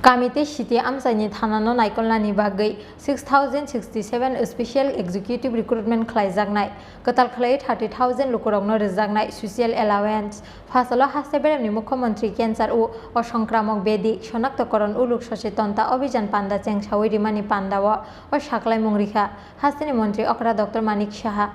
Kamite Shiti Amsani Thanano Khlainani Bagai 6067 Special Executive Recruitment Khlaijaknai Katal Khlai 30,000 Lukurogno Rejagnai Social Allowance Fasalo Haste Beremni Mukhyamantri Cancer o Osongkramok Bedi Shonaktokoron Uluk Sochetonta Abhijan Panda Chengchawi Rimani Pandawa o Khlainmung Rikha Hasteni Mantri Okra Dr. Manik Shaha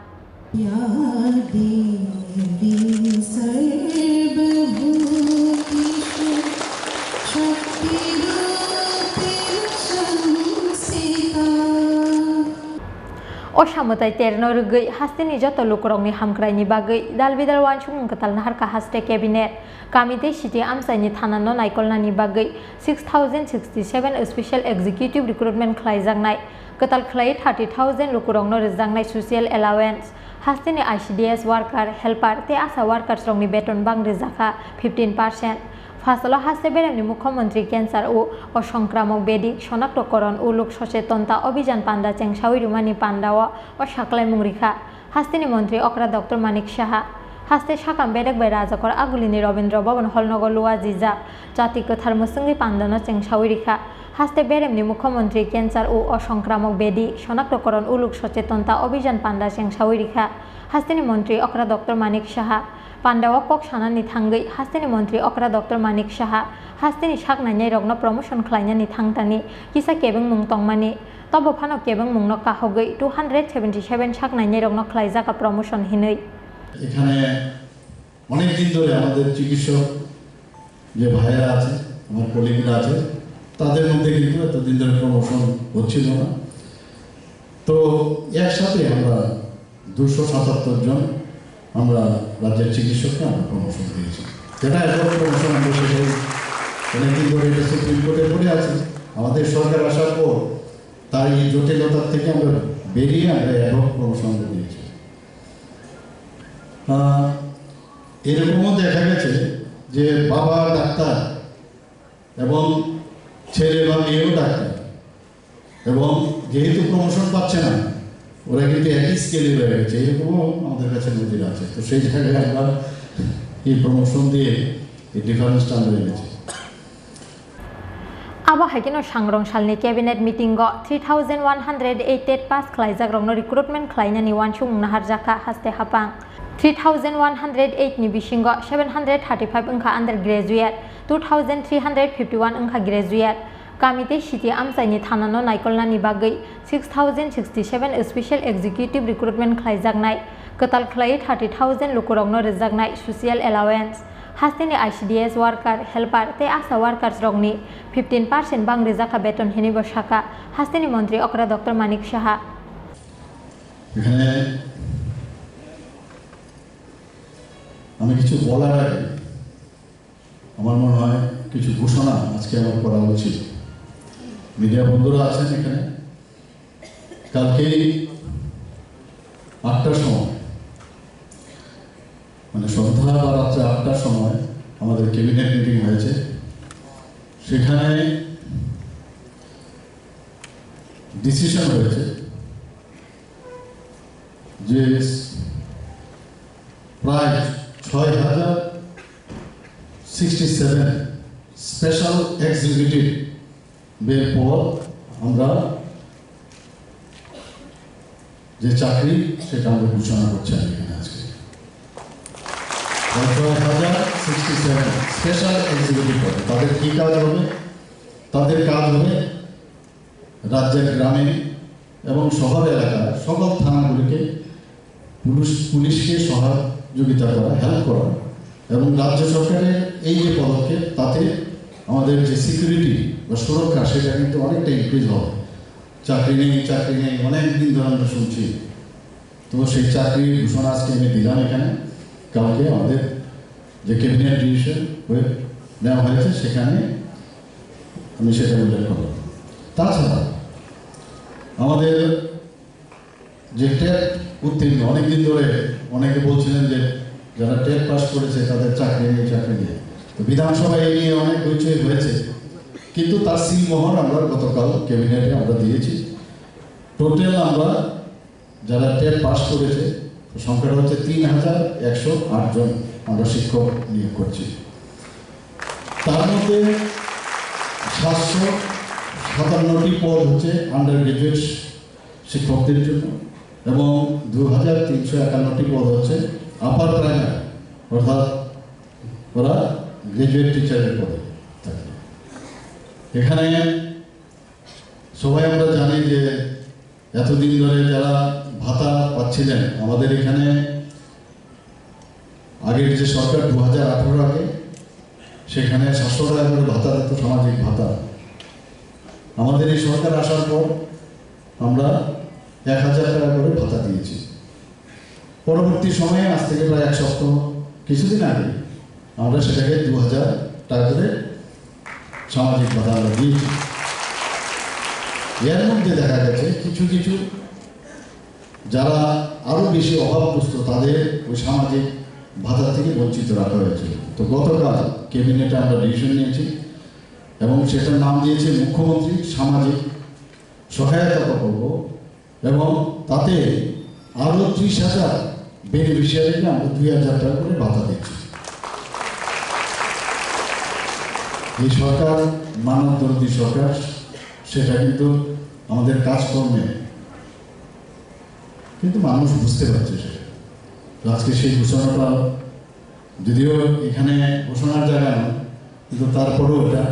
Oshamutai terno rugai hasteni joto lukurongni hamkraini bagai dalbidal Wansukmung katal Naharkha Haste cabinet Kamite Shiti Amsani Thanano Khlainani bagai 6067 Special Executive Recruitment Khlaijaknai katal Khlai 30,000 lukurongno rejagnai Social Allowance Hasteni ICDS worker helper te asa workers rongni beton bang rejaka 15% Fasalo Haste Beremni Mukhyamantri Cancer o Osongkramok Bedi Shonaktokoron Uluk Sochetonta Abhijan Panda Chengchawi Rimani Pandawa o Khlainmung Rikha Hasteni Mantri Okra Dr. Manik Shaha Haste Shakam Bedek by Rajakor Agulini Robindra Bhavan Holnogor Lua Jija Jati Kothar Musungi Pandano Chengchawi Rikha Haste Beremni Mukhyamantri Cancer o Osongkramok Bedi Shonaktokoron Uluk Sochetonta Abhijan Panda Chengchawi Rikha Hasteni Mantri Okra Dr. Manik Shaha Pandawa Kok Shanani Thangai Hasteni Mantri Okra Dr. Manik Shaha Hasteni Shaknai Rogno Promotion Khlainani Thangtani Kisa Kebeng Mung Tongmani Tobo Phano Kebeng Mung no Kahogai 277 Shaknai Rogno Khlaijaka Promotion Hinoi এখানে অনেক দিন ধরে আমাদের চিকিৎসক যে ভাইরা আছে আমার কলিগরা আছে তাদের মধ্যে কিন্তু এতদিন ধরে প্রমোশন হচ্ছিল না তো একসাথে আমরা 277 জন আমরা রাজ্যের চিকিৎসককে আমরা প্রমোশন দিয়েছি যেটা এখন প্রমোশন আমরা শেষে অনেকদিন ধরে এটা সুপ্রিম কোর্টে পড়ে আছে আমাদের সরকার আসার পর তার এই জটিলতার থেকে আমরা বেরিয়ে আমরা এখন প্রমোশন দিয়েছি এরকমও দেখা গেছে যে বাবা ডাক্তার এবং ছেলে বা মেয়েও ডাক্তার এবং যেহেতু প্রমোশন পাচ্ছে না ওরা কিন্তু একই স্কেলে হয়ে গেছে এরকমও আমাদের কাছে নজির আছে তো সেই জায়গায় আমরা এই প্রমোশন দিয়ে এই ডিফারেন্সটা আমরা এনেছি Aba Hakino Shangrong Shalni Cabinet Meeting go 3,188 pass Khlaijak Rogno Recruitment Khlainani Wansukmung Naharkha Haste Hapang 3,108 ni bisingo 735 ungkha undergraduate 2,351 ungkha graduate Kamite Shiti Amsani Thanano Khlainani bagai 6,067 Special Executive Recruitment Khlaijaknai katal Khlai 30,000 lukurogno rejagnai Social Allowance Hasteni ICDS worker helper te asa workers rogni 15% bang rejaka beton hinibo shaka Hasteni Mantri Okra Dr. Manik Shaha এখানে আমি কিছু বলার আগে আমার মনে হয় কিছু ঘোষণা আজকে আমার করা উচিত মিডিয়া বন্ধুরা আছেন এখানে কালকে 8টার সময় মানে সন্ধ্যা বা রাত্রে 8টার সময় আমাদের ক্যাবিনেট মিটিং হয়েছে সেখানে ডিসিশন হয়েছে যে প্রায় 6,067 স্পেশাল এক্সিকিউটিভ বের পর আমরা যে চাকরি সেটা আমরা ঘোষণা করছি এখানে আজকে 6,067 স্পেশাল এক্সিকিউটিভ পদে তাদের কী কাজ হবে তাদের কাজ হবে রাজ্যের গ্রামে এবং শহর এলাকার সকল থানাগুলিকে পুলিশকে সহযোগিতা করা হেল্প করা এবং রাজ্য সরকারের এই যে পদক্ষেপ তাতে আমাদের যে সিকিউরিটি বা সুরক্ষা সেটা কিন্তু অনেকটা ইনক্রিজ হবে চাকরি নেই অনেক দিন ধরে আমরা শুনছি তো সেই চাকরির ঘোষণা আজকে আমি দিলাম এখানে কালকে আমাদের যে ক্যাবিনেট ডিসিশন নেওয়া হয়েছে সেখানে আমি সেটা উল্লেখ করলাম তাছাড়া আমাদের যে টেট উত্তীর্ণ অনেকদিন ধরে অনেকে বলছিলেন যে যারা টেট পাস করেছে তাদের চাকরি নেই তো বিধানসভায় এই নিয়ে অনেক হইচই হয়েছে কিন্তু তার সিলমোহর আমরা গতকাল ক্যাবিনেটে আমরা দিয়েছি টোটাল আমরা যারা টেট পাস করেছে সংখ্যাটা হচ্ছে 3,108 জন আমরা শিক্ষক নিয়োগ করছি তার মধ্যে 757টি পদ হচ্ছে আন্ডার গ্রাজুয়েট শিক্ষকদের জন্য এবং 2351টি পদ হচ্ছে আপার প্রাইমারি, অর্থাৎ ওরা গ্রাজুয়েট টিচারের পদে থাকে। এখানে সবাই আমরা জানি যে এতদিন ধরে যারা ভাতা পাচ্ছিলেন, আমাদের এখানে আগের যে সরকার 2018 আগে সেখানে 700 টাকা করে ভাতা দিত, সামাজিক ভাতা। আমাদের এই সরকার আসার পর আমরা 1000 টাকা করে ভাতা দিয়েছি। পরবর্তী সময়ে আজ থেকে প্রায় 1 সপ্তাহ কিছুদিন আগে আমরা সেটাকে 2000 টাকা করে সামাজিক ভাতা আমরা দিয়েছি। এর মধ্যে দেখা গেছে কিছু কিছু যারা আরও বেশি অভাবগ্রস্ত তাদের ওই সামাজিক ভাতা থেকে বঞ্চিত রাখা হয়েছিল। তো গতকাল ক্যাবিনেটে আমরা ডিসিশন নিয়েছি এবং সেটার নাম দিয়েছে মুখ্যমন্ত্রী সামাজিক সহায়তা প্রকল্প, এবং তাতে আরও 30,000 বেনিফিশিয়ারিকে আমরা 2000 টাকা করে ভাতা দিচ্ছি। এই সরকার মানবদর্দী সরকার, সেটা কিন্তু আমাদের কাজকর্মে কিন্তু মানুষ বুঝতে পারছে সেটা। তো আজকে সেই ঘোষণাটা যদিও এখানে ঘোষণার জায়গা নয়, কিন্তু তারপরেও এটা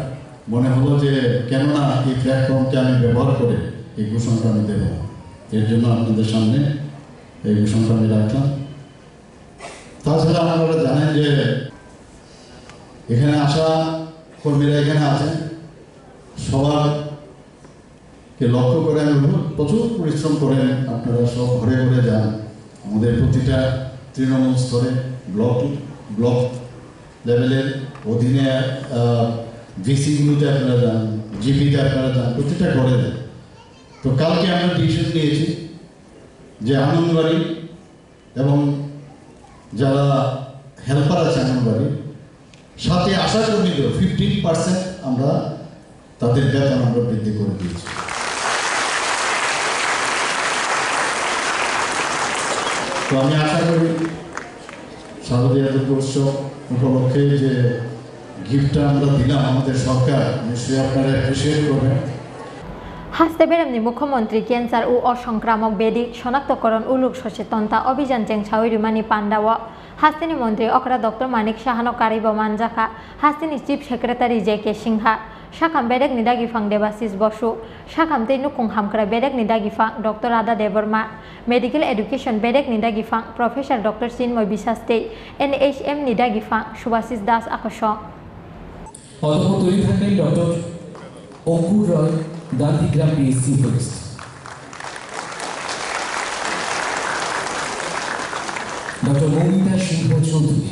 মনে হলো যে কেননা এই প্ল্যাটফর্মকে আমি ব্যবহার করে এই ঘোষণাটা আমি দেব, এর জন্য আপনাদের সামনে এই ঘোষণাটা আমি রাখলাম। তাছাড়া আপনারা জানেন যে এখানে আসা কর্মীরা এখানে আছেন, সবাইকে লক্ষ্য করে আমি প্রচুর পরিশ্রম করেন। আপনারা সব ঘরে ঘরে যান, আমাদের প্রতিটা তৃণমূল স্তরে ব্লক লেভেলের অধীনে ভিসিগুলোতে আপনারা যান, জিপিতে আপনারা যান, প্রতিটা ঘরে যান। তো কালকে আমরা ডিসিশন নিয়েছি যে আনন্দবাড়ি এবং যারা হেল্পার আছে আনন্দবাড়ি সাথে আশা কর্মীদের 15% আমরা তাদের বেতন আমরা বৃদ্ধি করে দিয়েছি। তো আমি আশা করি শারদীয় দুর্গোৎসব উপলক্ষে যে গিফটটা আমরা দিলাম আমাদের সরকার, নিশ্চয়ই আপনারা অ্যাপ্রিসিয়েট করবেন। হাসতে বেরামনি মুখ্যমন্ত্রী ক্যান্সার ও অসংক্রামক ব্যাধি শনাক্তকরণ ও লোক সচেতনতা অভিযান চেংছাওই রিমানি পান্ডাও হাস্তিনি মন্ত্রী অকরা ডক্টর মানিক সাহানো কারিব মানজাখা হাস্তিনি chief secretary J K Sinha সাখাম বেরেক নিদাগিফাং দেবাশিস বসু সাখাম তেনুকুং হামকরা বেরেক নিদাগিফাং doctor Radha Debbarma medical education বেরেক নিদাগিফাং প্রফেসর ডক্টর চিন্ময় বিশ্বাস্তে NHM নিদাগিফাং সুভাষিস দাস আকর্ষ অধ্যক্ষ তৈরি থাকবেন doctor Ankur Roy, Gandhigram PSC police. Doctor Moumita Singha Chowdhury.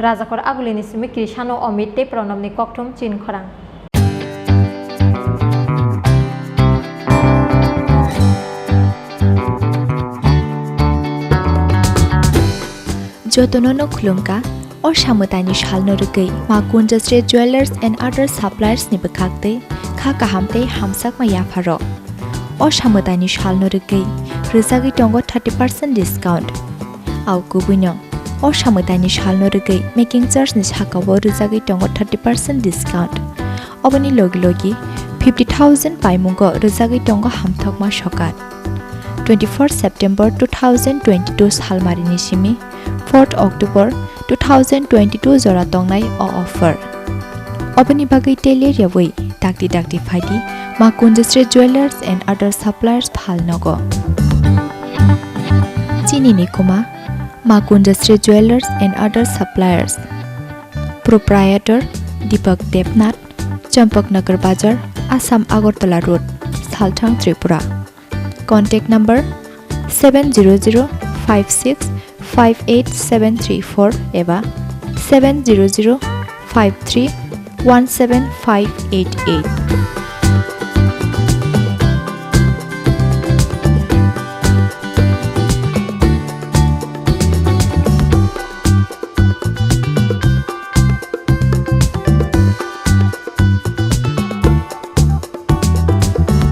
রাজাকর আগুলিনি সিমি কৃষানো অমিত তে প্রণবনি ককঠুম চিন খরাং। Jotonono khulungka or samutani shalno rugai makun industry jewelers and other suppliers ni bekakte khaka hamte hamsak ma yafaro or samutani shalno rugai rizagi tongo 30% discount au kubuno or samutani shalno rugai making charge ni hakawo rizagi tongo 30% discount obani logi logi 50,000 paimungo rizagi tongo hamthok ma shokat 24 September 2022 salmarini simi 4 October 2022 jora tongnai o offer obani bagai tele yawai dakti phaidi makun industry jewelers and other suppliers phalnogo Chini nikuma makun industry jewelers and other suppliers proprietor Deepak Debnath Champaknagar Bazar Assam Agartala Road Salthang Tripura contact number 70056587734 eva 70053175588